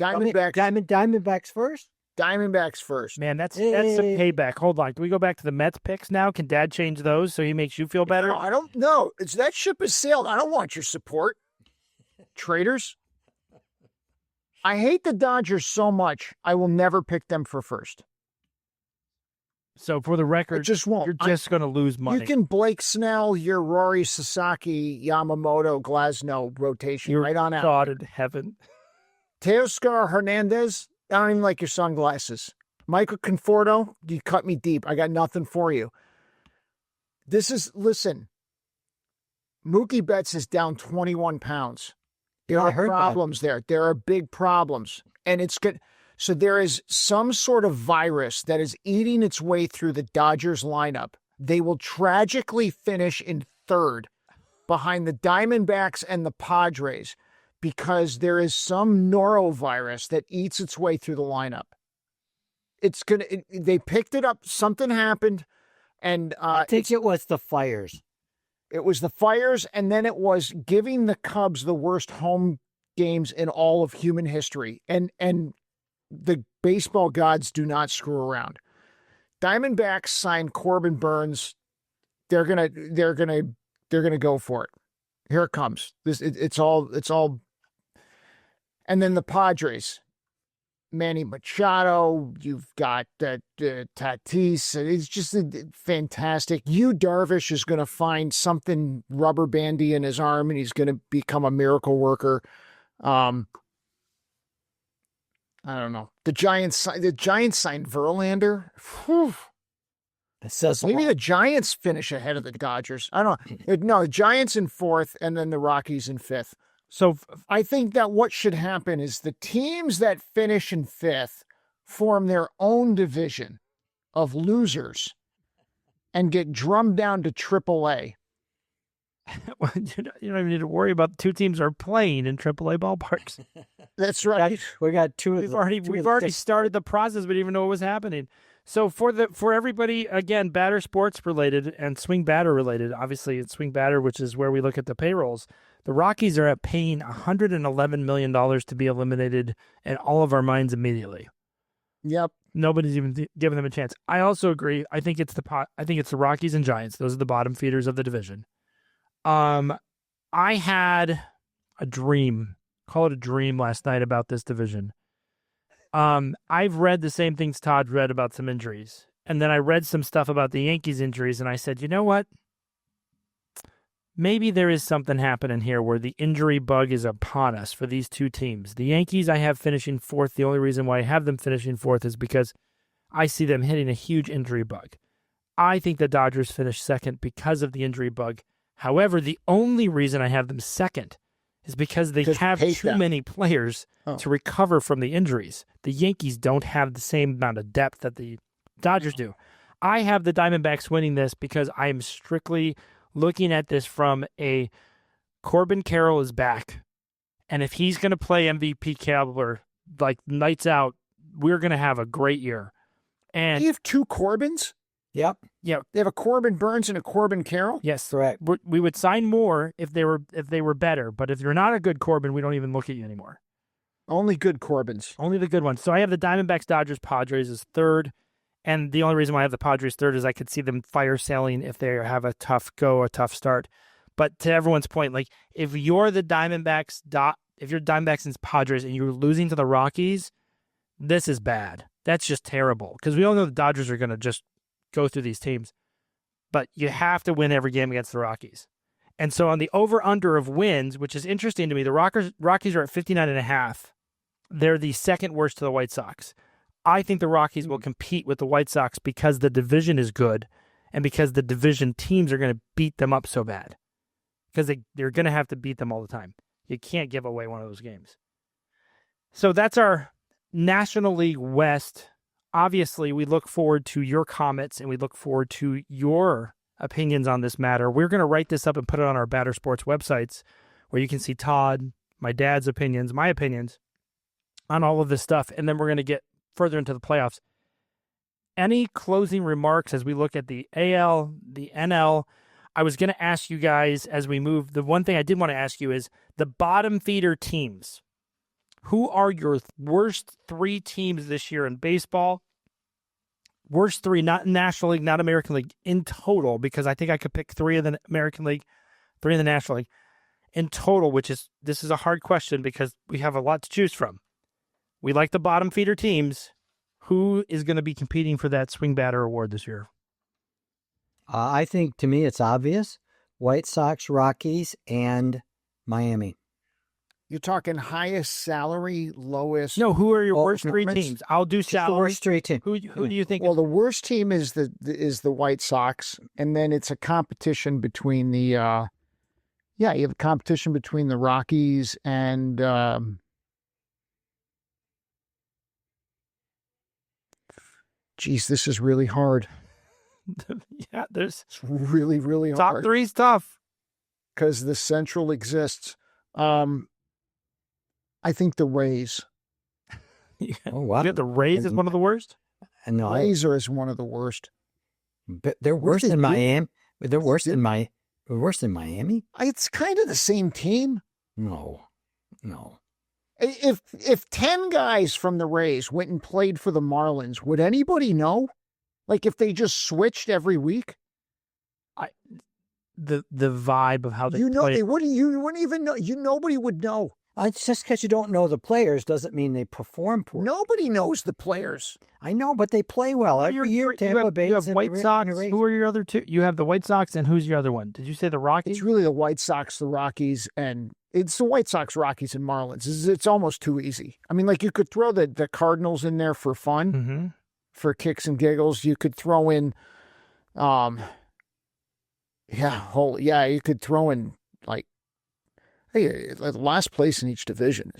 Diamondbacks first? Diamondbacks first. Man, that's some payback. Hold on. Can we go back to the Mets picks now? Can Dad change those so he makes you feel better? No, I don't know. That ship has sailed. I don't want your support. Traitors. I hate the Dodgers so much, I will never pick them for first. So for the record, I just won't. You're just going to lose money. You can Blake Snell your Rory Sasaki, Yamamoto, Glasnow rotation You're right on out. God in heaven. Teoscar Hernandez, I don't even like your sunglasses. Michael Conforto, you cut me deep. I got nothing for you. Listen, Mookie Betts is down 21 pounds. There are problems there. There are big problems. And it's good. So there is some sort of virus that is eating its way through the Dodgers lineup. They will tragically finish in third behind the Diamondbacks and the Padres because there is some norovirus that eats its way through the lineup. They picked it up. Something happened. And I think it was the fires. It was the fires, and then it was giving the Cubs the worst home games in all of human history. And the baseball gods do not screw around. Diamondbacks signed Corbin Burns. They're gonna go for it. Here it comes. It's all. And then the Padres, Manny Machado. You've got Tatis. It's just fantastic. Darvish is going to find something rubber bandy in his arm, and he's going to become a miracle worker. I don't know. The Giants signed Verlander. Whew. It says Maybe the Giants finish ahead of the Dodgers. I don't know. No, the Giants in 4th and then the Rockies in 5th. So I think that what should happen is the teams that finish in 5th form their own division of losers and get drummed down to AAA. you don't even need to worry about the 2 teams are playing in AAA ballparks. That's right. we got two. We've already started the process. We didn't even know what was happening. So for everybody, again, Batter Sports related and SwingBadder related, obviously it's SwingBadder, which is where we look at the payrolls. The Rockies are paying $111 million to be eliminated in all of our minds immediately. Yep. Nobody's even giving them a chance. I also agree. I think it's the Rockies and Giants. Those are the bottom feeders of the division. I had a dream, call it a dream last night about this division. I've read the same things Todd read about some injuries. And then I read some stuff about the Yankees injuries and I said, you know what? Maybe there is something happening here where the injury bug is upon us for these 2 teams. The Yankees I have finishing 4th. The only reason why I have them finishing 4th is because I see them hitting a huge injury bug. I think the Dodgers finish 2nd because of the injury bug. However, the only reason I have them 2nd is because they have too many players to recover from the injuries. The Yankees don't have the same amount of depth that the Dodgers do. I have the Diamondbacks winning this because I am strictly looking at this from a Corbin Carroll is back. And if he's going to play MVP caliber, like lights out, we're going to have a great year. And you have 2 Corbins? Yep. Yeah. They have a Corbin Burns and a Corbin Carroll? Yes. Correct. We would sign more if they were better. But if you're not a good Corbin, we don't even look at you anymore. Only good Corbins. Only the good ones. So I have the Diamondbacks, Dodgers, Padres as 3rd. And the only reason why I have the Padres 3rd is I could see them fire sailing if they have a tough start. But to everyone's point, like if you're the Diamondbacks, if you're Diamondbacks and Padres and you're losing to the Rockies, this is bad. That's just terrible. Because we all know the Dodgers are going to just go through these teams. But you have to win every game against the Rockies. And so on the over-under of wins, which is interesting to me, the Rockies are at 59.5. They're the 2nd worst to the White Sox. I think the Rockies will compete with the White Sox because the division is good and because the division teams are going to beat them up so bad. Because they're going to have to beat them all the time. You can't give away one of those games. So that's our National League West. Obviously, we look forward to your comments and we look forward to your opinions on this matter. We're going to write this up and put it on our Batter Sports websites where you can see Todd, my dad's opinions, my opinions on all of this stuff. And then we're going to get further into the playoffs. Any closing remarks as we look at the AL, the NL? I was going to ask you guys as we move. The one thing I did want to ask you is the bottom feeder teams. Who are your worst 3 teams this year in baseball? Worst 3, not in National League, not American League, in total, because I think I could pick 3 in the American League, 3 in the National League. In total, this is a hard question because we have a lot to choose from. We like the bottom feeder teams. Who is going to be competing for that SwingBadder award this year? I think, to me, it's obvious. White Sox, Rockies, and Miami. You're talking highest salary, lowest. No, who are your worst 3 teams? I'll do salary. The worst 3 teams. Who do you think? Well, the worst team is the White Sox, and then it's a competition between the. You have a competition between the Rockies and. Geez, this is really hard. Yeah, it's really, really top hard. Top 3's tough because the Central exists. I think the Rays. Oh wow! You got the Rays as one of the worst. No, Rays are as one of the worst. But they're worse than Miami. They're worse than worse than Miami. It's kind of the same team. No. If 10 guys from the Rays went and played for the Marlins, would anybody know? Like if they just switched every week? The vibe of how they play. They wouldn't. You wouldn't even know. Nobody would know. It's just because you don't know the players doesn't mean they perform poorly. Nobody knows the players. I know, but they play well every year. Tampa Bay. You have White Sox. Who are your other 2? You have the White Sox, and who's your other one? Did you say the Rockies? It's really the White Sox, the Rockies, and it's the White Sox, Rockies, and Marlins. It's almost too easy. I mean, like you could throw the Cardinals in there for fun, for kicks and giggles. You could throw in Yeah, you could throw in like, hey, last place in each division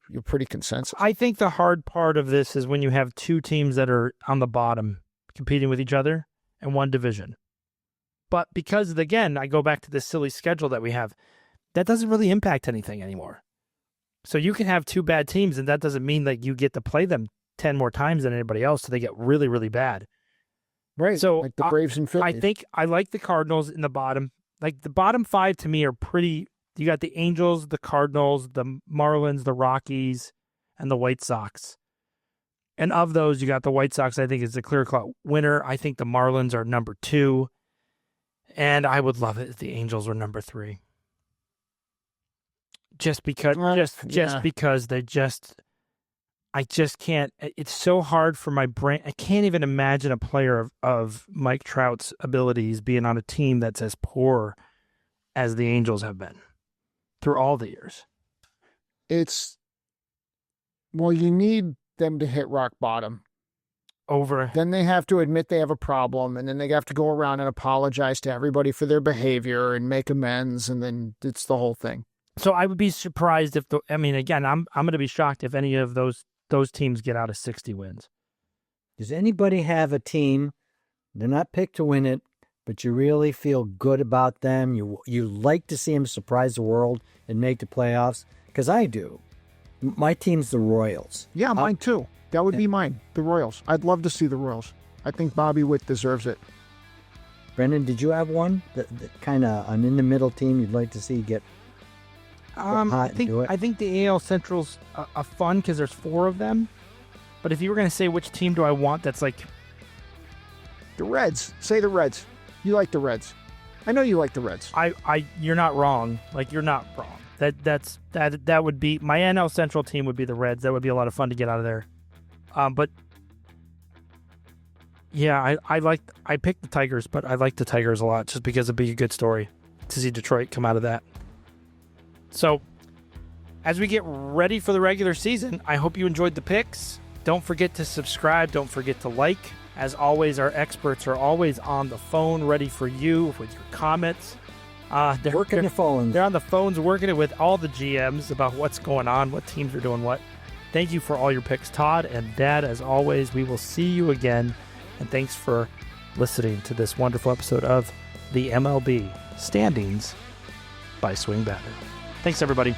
you're pretty consensus. I think the hard part of this is when you have two teams that are on the bottom competing with each other in one division. But because, again, I go back to this silly schedule that we have, that doesn't really impact anything anymore. So you can have two bad teams, and that doesn't mean that you get to play them 10 more times than anybody else, so they get really, really bad. Right. So like the Braves and Phillies. I think I like the Cardinals in the bottom. Like the bottom five to me are pretty. You got the Angels, the Cardinals, the Marlins, the Rockies, and the White Sox. And of those, you got the White Sox, I think, is the clear-cut winner. I think the Marlins are number 2. And I would love it if the Angels were number 3. Just because, because I just can't. It's so hard for my brain. I can't even imagine a player of Mike Trout's abilities being on a team that's as poor as the Angels have been through all the years. You need them to hit rock bottom. Then they have to admit they have a problem, and then they have to go around and apologize to everybody for their behavior and make amends, and then it's the whole thing. So I would be surprised if I'm going to be shocked if any of those teams get out of 60 wins. Does anybody have a team, they're not picked to win it, but you really feel good about them? You like to see them surprise the world and make the playoffs? Because I do. My team's the Royals. Yeah, mine too. That would be mine, the Royals. I'd love to see the Royals. I think Bobby Witt deserves it. Brendan, did you have one that kind of an in-the-middle team you'd like to see get hot and do it? I think the AL Central's a fun because there's 4 of them. But if you were going to say which team do I want, that's like the Reds. Say the Reds. You like the Reds. I know you like the Reds. You're not wrong. Like, you're not wrong. That would be my NL Central team would be the Reds. That would be a lot of fun to get out of there. But yeah, I picked the Tigers, but I like the Tigers a lot just because it'd be a good story to see Detroit come out of that. So as we get ready for the regular season, I hope you enjoyed the picks. Don't forget to subscribe. Don't forget to like. As always, our experts are always on the phone, ready for you with your comments. They're working the phones. They're on the phones working it with all the GMs about what's going on, what teams are doing what. Thank you for all your picks, Todd and Dad. As always, we will see you again. And thanks for listening to this wonderful episode of the MLB Standings by SwingBadder. Thanks, everybody.